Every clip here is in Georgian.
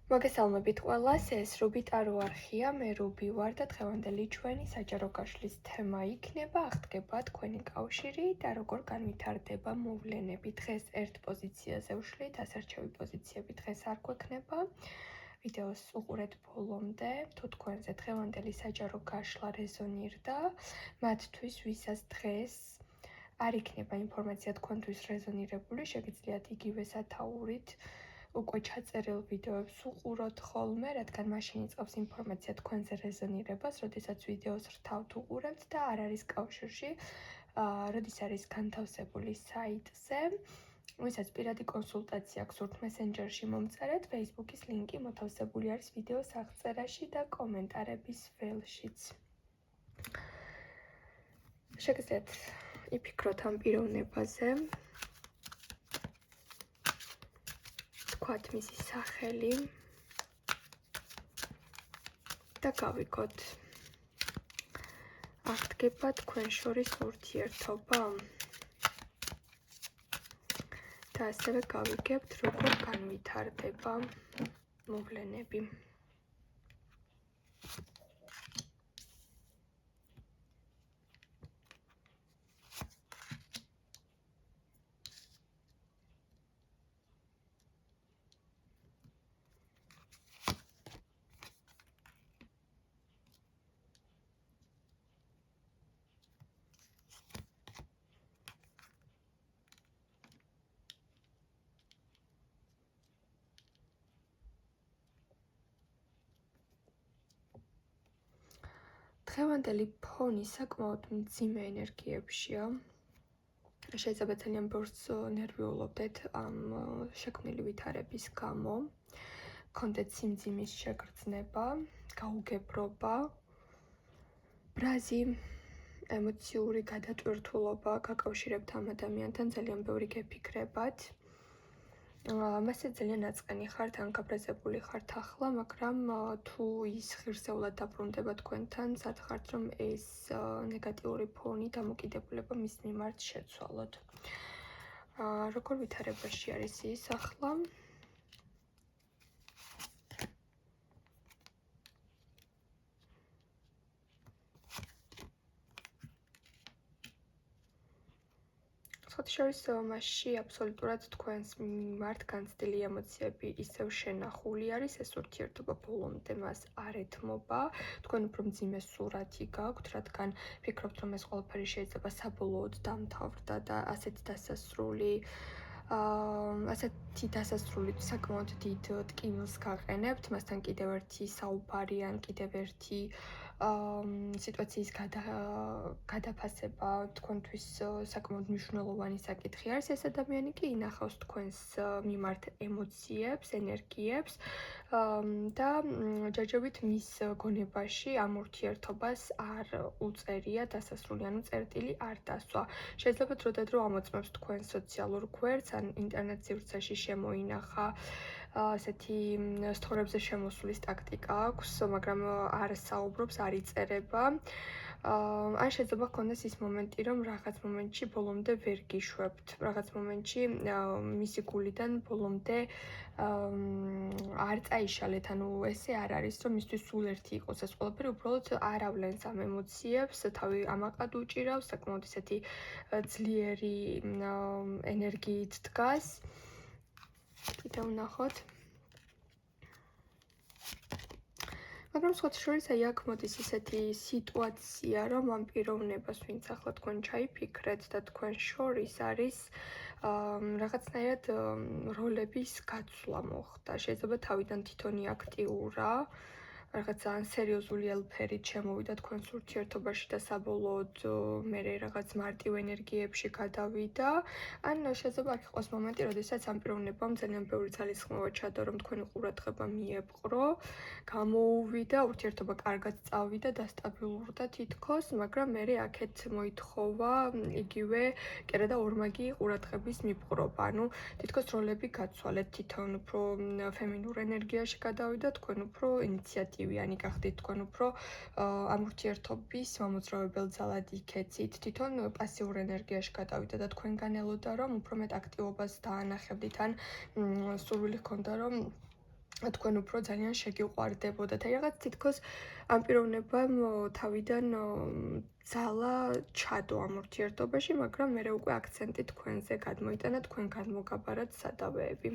მოგესალმებით ყველას, ეს რუბი ტარო არხია, მე რუბი ვარ და დღევანდელი ჩვენი საჯარო გაშლის თემა იქნება აღდგება თქვენი კავშირი და როგორ განვითარდება მოვლენები. დღეს ერთ პოზიციაზე ვშლით, ასერჩევი პოზიციები დღეს არ გვექნება. ვიდეოს უყურეთ ბოლომდე, თუ თქვენზე დღევანდელი საჯარო გაშლა რეზონირდა, მათთვის ვისაც დღეს არ იქნება ინფორმაცია თქვენთვის რეზონირებული, შეგიძლიათ იგივე სათაურით უკვე ჩაწერილ ვიდეოებს უყუროთ ხოლმე, რადგან მაშინ იწყებს ინფორმაცია თქვენზე რეზონირებას, როდესაც ვიდეოს რთავთ უყურებთ და არ არის კავშირში, როდის არის განთავსებული საიტზე. ვისაც პირადი კონსულტაცია აქვს, სურთ მესენჯერში მომწერეთ, Facebook-ის ლინკი მოთავსებული არის ვიდეოს აღწერაში და კომენტარების ველშიც. შეგიძლიათ იფიქროთ ამ პიროვნებაზე. თქვათ მისი სახელი და გავიგოთ, აღდგება თქვენ შორის ურთიერთობა და ასევე გავიგებთ, როგორ განვითარდება მოვლენები. დღევანდელი ფონი საკმაოდ მძიმე ენერგიებშია. შეიძლება ძალიან ბევრს ნერვიულობდეთ ამ შექმნილი ვითარების გამო. გქონდეთ სიმძიმის შეგრძნება, გაუგებრობა, ბრაზი, ემოციური გადატვირთულობა გაკავშირებთ ამ ადამიანთან, ძალიან ბევრი გეფიქრებათ. მასე ძალიან ნაწყენი ხართ, ან გაბრაზებული ხართ ახლა, მაგრამ თუ ის ღირსეულად დაბრუნდება თქვენთან, სათხართ რომ ეს ნეგატიური ფონი დამოკიდებულება მის მიმართ შეცვალოთ. როგორ ვითარებაში არის ის ახლა? შორის მასში აბსოლუტურად თქვენს მიმართ განცდილი ემოციები ისევ შენახული არის, ეს ურთიერთობა ბოლომდე მას არ ეთმობა, თქვენ უფრო მძიმე სურათი გაქვთ, რადგან ფიქრობთ, რომ ეს ყველაფერი შეიძლება საბოლოოდ დამთავრდა და ასეთი დასასრულით საკმაოდ დიდ ტკივილს გაყენებთ, მასთან კიდევ ერთი საუბარი ან კიდევ ერთი სიტუაციის გადაფასება თქვენთვის საკმაოდ მნიშვნელოვანი საკითხი არის. ეს ადამიანი კი ინახავს თქვენს მიმართ ემოციებს, ენერგიებს და ჯერჯერობით მის გონებაში ამ ურთიერთობას არ უწერია დასასრული, ანუ წერტილი არ დასვა. შეიძლება დროდადრო ამოწმებს თქვენ სოციალურ გვერდს ან ინტერნეტ სივრცეში შემოინახა ასეთი სთორებზე შემოსulis ტაქტიკა აქვს, მაგრამ არ საუბრობს, არ იწერება. ან შეიძლება გქონდეს ის მომენტი, რომ რაღაც მომენტში ბოლომდე ვერ გიშვებთ, რაღაც მომენტში მისი გულიდან ბოლომდე არ წაიშალეთ, ანუ ესე არ არის, რომ მისთვის სულ ერთი იყოს ეს ყველაფერი, უბრალოდ არ ავლენს ამ ემოციებს, თავი ამაყად უჭირავს, საკმაოდ ისეთი ძლიერი ენერგიით დგას. კიდევ ვნახოთ. მაგრამ სხვათა შორის აი აქ მოდის ისეთი სიტუაცია, რომ ამ პიროვნებას, ვინც ახლა თქვენ ჩაიფიქრეთ და თქვენ შორის არის რაღაცნაირად როლების გაცვლა მოხდა. შეიძლება თავიდან თვითონი აქტიურა, რაღაც ძალიან სერიოზული ელფერით შემოვიდა თქვენს ურთიერთობაში და საბოლოოდ მერე რაღაც მარტივ ენერგიებში გადავიდა. ან შეიძლება აქ იყოს მომენტი, როდესაც ამ პიროვნებამ ძალიან ბევრი ძალისხმევა ჩადო, რომ თქვენი ყურადღება მიეპყრო, გამოუვიდა, ურთიერთობა კარგად წავიდა, დასტაბილურდა თითქოს, მაგრამ მერე აქეთ მოითხოვა იგივე კერა და ორმაგი ყურადღების მიპყრობა. ანუ თითქოს როლები გაცვალეთ, თვითონ უფრო ფემინურ ენერგიაში გადავიდა, თქვენ უფრო ინიციატივიანი გახდით, თქვენ უფრო ამ ურთიერთობის მომოძრავებელ ძალად იქეცით, თვითონ პასიურ ენერგიაში გადავიდა და თქვენგან ელოდა, რომ უფრო მეტ აქტივობას დაანახებდით, ან სურვილი ჰქონდა, რომ თქვენ უფრო ძალიან შეგიყვარდებოდათ. აი რაღაც თითქოს ამ პიროვნებამ თავიდან ძალა ჩადო ამ ურთიერთობაში, მაგრამ მერე უკვე აქცენტი თქვენზე გადმოიტანა, თქვენ გადმოგაბარათ სადავეები.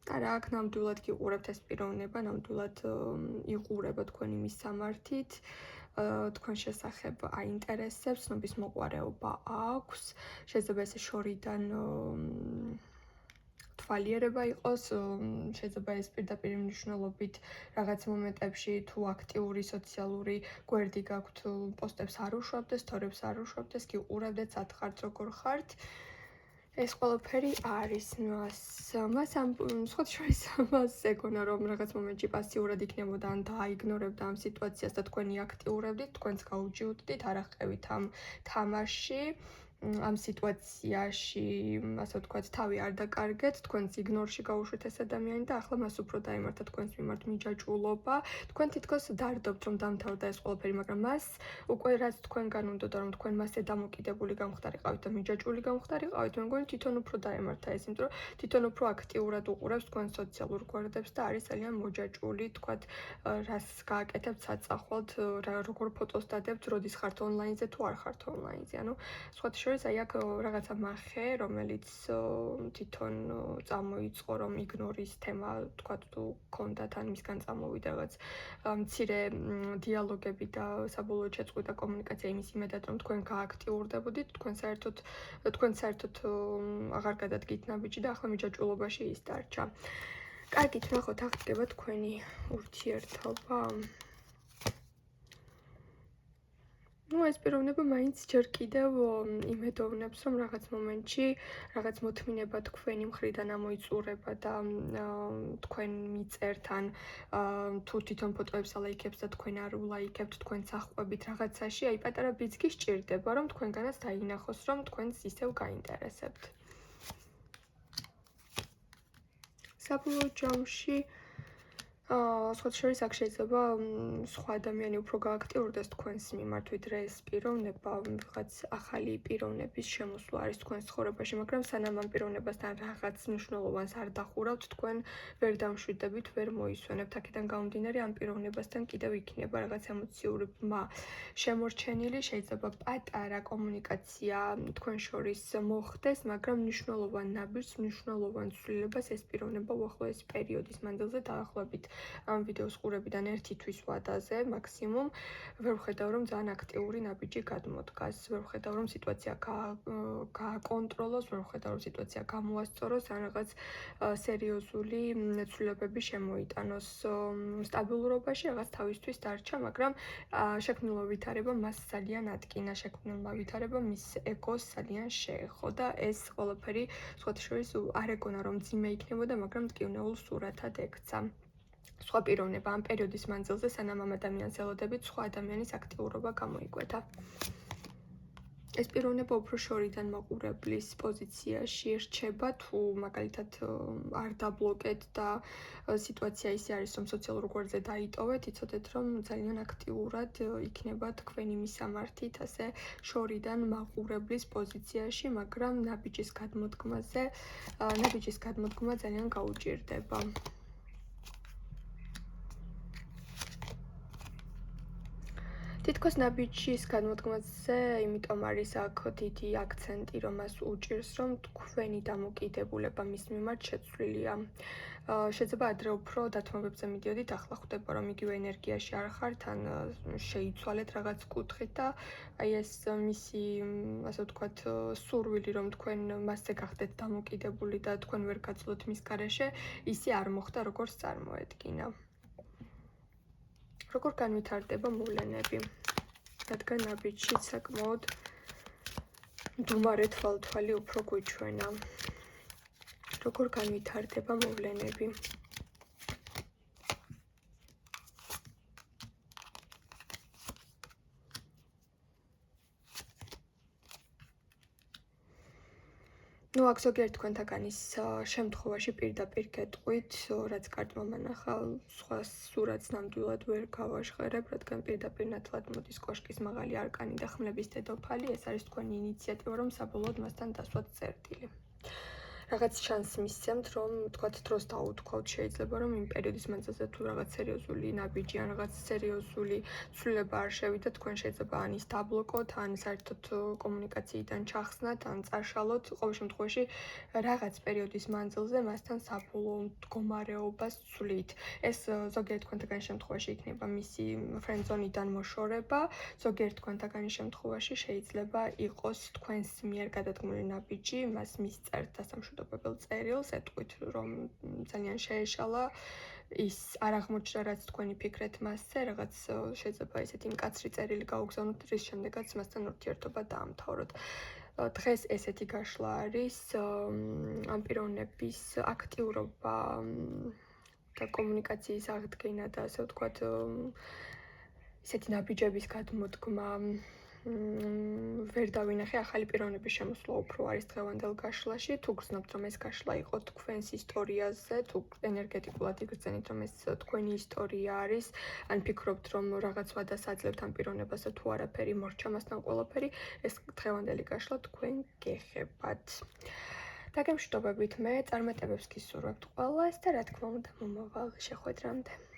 და რა აქ ნამდვილად გიყურებთ ეს პიროვნება, ნამდვილად იყურება თქვენი მისამართით, თქვენ შესახებ აინტერესებს, ცნობის მოყვარეობა აქვს, შეიძლება ეს შორიდან თვალიერება იყოს, შეიძლება ეს პირდაპირ მნიშვნელობით რაღაც მომენტებში თუ აქტიური სოციალური გვერდი გაქვთ, პოსტებს არ უშვებდეს, სტორიებს არ უშვებდეს, გიყურებდეთ, სათხართ როგორ ხართ. ეს ყველაფერი არის მას ამ სხვა შორის მას ეგონა რომ რაღაც მომენტში პასიურად იქნებოდა ან დააიგნორებდა ამ სიტუაციას და თქვენი აქტიურებდით, თქვენც გაუჯიუდდით, არ აღყევით ამ თამაში. ამ სიტუაციაში, ასე ვთქვათ, თავი არ დაკარგეთ, თქვენც იგნორში გაუშვით ეს ადამიანი და ახლა მას უფრო დაემართა თქვენს მიმართ მიჯაჭვულობა. თქვენ თითქოს დარდობთ რომ დამთავრდა ეს ყველაფერი, მაგრამ მას უკვე რაც თქვენგან უნდოდა რომ თქვენ მასზე დამოკიდებული გამხდარიყავით და მიჯაჭვული გამხდარიყავით, მე მგონი თვითონ უფრო დაემართა ეს, იმიტომ რომ თვითონ უფრო აქტიურად უყურებს თქვენ სოციალურ გვერდებს და არის ძალიან მოჯაჭვული, თქვათ, რას გააკეთებთ საწახლოდ, როგორ ფოტოს დადებთ, როდის ხართ ონლაინზე თუ არ ხართ ონლაინზე. ანუ სხვა შორის აი აქ რაღაცა მახე, რომელიც თვითონ წამოიწყო, რომ იგნორის თემა, თქვათ, თუ გქონდათ ან მისგან წამოვიდა რაღაც მცირე დიალოგები და საბოლოოდ შეწყვიტა კომუნიკაცია იმის იმედად, რომ თქვენ გააქტიურდებოდით, თქვენ საერთოდ აღარ გადადგით ნაბიჯი და ახლა მიჯაჭვულობაში ის დარჩა. კარგით, ნახოთ, აღდგება თქვენი ურთიერთობა. ეს პიროვნება მაინც ჯერ კიდევ იმედოვნებს, რომ რაღაც მომენტში რაღაც მოთმინება თქვენი მხრიდან ამოიწურება და თქვენ მიწერთ ან თუ თვითონ ფოტოებს ალაიქებს და თქვენ არ ულაიქებთ, თქვენც ახვევით რაღაცაში, აი პატარა ბიძგი სჭირდება, რომ თქვენგანაც დაინახოს, რომ თქვენც ისევ გაინტერესებთ. საბოლოო ჯამში სხვა შორის აქ შეიძლება სხვა ადამიანი უფრო გააქტიურდეს თქვენს მიმართ, ვიდრე ეს პიროვნება, ვიღაც ახალი პიროვნების შემოსვლა არის თქვენს ცხოვრებაში, მაგრამ სანამ ამ პიროვნებასთან რაღაც მნიშვნელოვანს არ დახურავთ, თქვენ ვერ დამშვიდებით, ვერ მოისვენებთ. აქედან გამომდინარე, ამ პიროვნებასთან კიდევ იქნება რაღაც ემოციური ბმა შემორჩენილი, შეიძლება პატარა კომუნიკაცია თქვენ შორის მოხდეს, მაგრამ მნიშვნელოვან ნაბიჯს, მნიშვნელოვან ცვლილებას ეს პიროვნება უახლოესი პერიოდის მანძილზე დაახლოებით ამ ვიდეოს ყურებიდან 1 თვის ვადაზე მაქსიმუმ ვერ ვხედავ რომ ძალიან აქტიური ნაბიჯი გადმოდგას, ვერ ვხედავ რომ სიტუაცია გააკონტროლოს, ვერ ვხედავ რომ სიტუაცია გამოასწოროს, ან რაღაც სერიოზული ცვლილებები შემოიტანოს. სტაბილურობაში რაღაც თავისთვის დარჩა, მაგრამ შექმნილმა ვითარებამ მას ძალიან ატკინა, შექმნილმა ვითარებამ მის ეგოს ძალიან შეეხო და ეს ყველაფერი სხვა შორის არ ეგონა რომ ძიმე იქნებოდა, მაგრამ მტკივნეულ სურათად ექცა. სხვა პიროვნება ამ პერიოდის მანძილზე სანამ ამ ადამიანს ელოდებით, სხვა ადამიანის აქტიურობა გამოიკვეთა. ეს პიროვნება უფრო შორიდან მაყურებლის პოზიციაში რჩება, თუ მაგალითად არ დაბლოკეთ და სიტუაცია ისე არის, რომ სოციალურ გვერდზე დაიტოვეთ, იცოდეთ, რომ ძალიან აქტიურად იქნება თქვენი მისამართით, ასე შორიდან მაყურებლის პოზიციაში, მაგრამ ნაბიჯის გადმოდგმა ძალიან გაუჭირდება. თითქოს ნაბიჯის გადმოდგმაზე, იმიტომ არის აქ დიდი აქცენტი, რომ მას უჭირს, რომ თქვენი დამოკიდებულება მის მიმართ შეცვლილია. შეიძლება ადრე უფრო დათმობებზე მიდიოდით, ახლა ხვდება, რომ იგივე ენერგიაში არ ხართ, ან შეიცვალეთ რაღაც კუთხით და აი ეს მისი, ასე ვთქვათ, სურვილი, რომ თქვენ მასზე გახდეთ დამოკიდებული და თქვენ ვერ გაწოდოთ მის გარეშე, ისე არ მოხდა, როგორც წარმოედგინა. როგორ განვითარდება მოვლენები, რადგან ნაბიჯში საკმაოდ მდუმარე თვალთვალი უფრო გვიჩვენა. როგორ განვითარდება მოვლენები. აქ ზოგიერთ თქვენთაგანის შემთხვევაში პირდაპირ გეტყვით, რაც კარტმა მანახა, სხვა სურათს ნამდვილად ვერ გავაჟღერებ, რადგან პირდაპირ ნათლად მოდის კოშკის მაღალი არკანი და ხმლების დედოფალი, ეს არის თქვენი ინიციატივა, რომ საბოლოოდ მასთან დასვათ წერტილი. რაღაც შანსს მისცემთ, რომ თქვათ დროს დაუთქვათ, შეიძლება რომ იმ პერიოდის მანძილზე თუ რაღაც სერიოზული ნაბიჯი ან რაღაც სერიოზული ცვლილება არ შევიდა, თქვენ შეიძლება ან ის დაბლოკოთ, ან საერთოდ კომუნიკაციიდან ჩახსნათ, ან წაშალოთ. ყოველ შემთხვევაში რაღაც პერიოდის მანძილზე მასთან საბოლოო მდგომარეობას ცვლით. ეს ზოგიერთ თქვენთაგანი შემთხვევაში იქნება მისი ფრენდზონიდან მოშორება, ზოგიერთ თქვენთაგანი შემთხვევაში შეიძლება იყოს თქვენს მიერ გადადგმული ნაბიჯი, მას მისწერთ დასამშვიდობებელ წერილს, ეტყვით, რომ ძალიან შეეშალა, ის არ აღმოჩნდა, რაც თქვენი ფიქრეთ მასზე, რაღაც შეიძლება ესეთი მკაცრი წერილი გაუგზავნოთ, რის შემდეგაც მასთან ურთიერთობა დაამთავროთ. დღეს ესეთი გაშლა არის ამ პიროვნების აქტიურობა და კომუნიკაციის აღდგენა და ასე ვთქვათ, ისეთი ნაბიჯების გადმოდგმა ვერ დავინახე. ახალი პიროვნების შემოსვლა უფრო არის დღევანდელ გაშლაში. თუ გრძნობთ, რომ ეს გაშლა იყო თქვენს ისტორიაზე, თუ ენერგეტიკულად იგრძენით, რომ ეს თქვენი ისტორია არის, ან ფიქრობთ, რომ რაღაც ვადას აძლევთ ამ პიროვნებას და თუ არაფერი მორჩა მასთან ყველაფერი, ეს დღევანდელი გაშლა თქვენ გეხებათ. დაგემშვიდობებით, მე წარმატებებს გისურვებთ ყველას და რა თქმა უნდა, მომავალ შეხვედრამდე.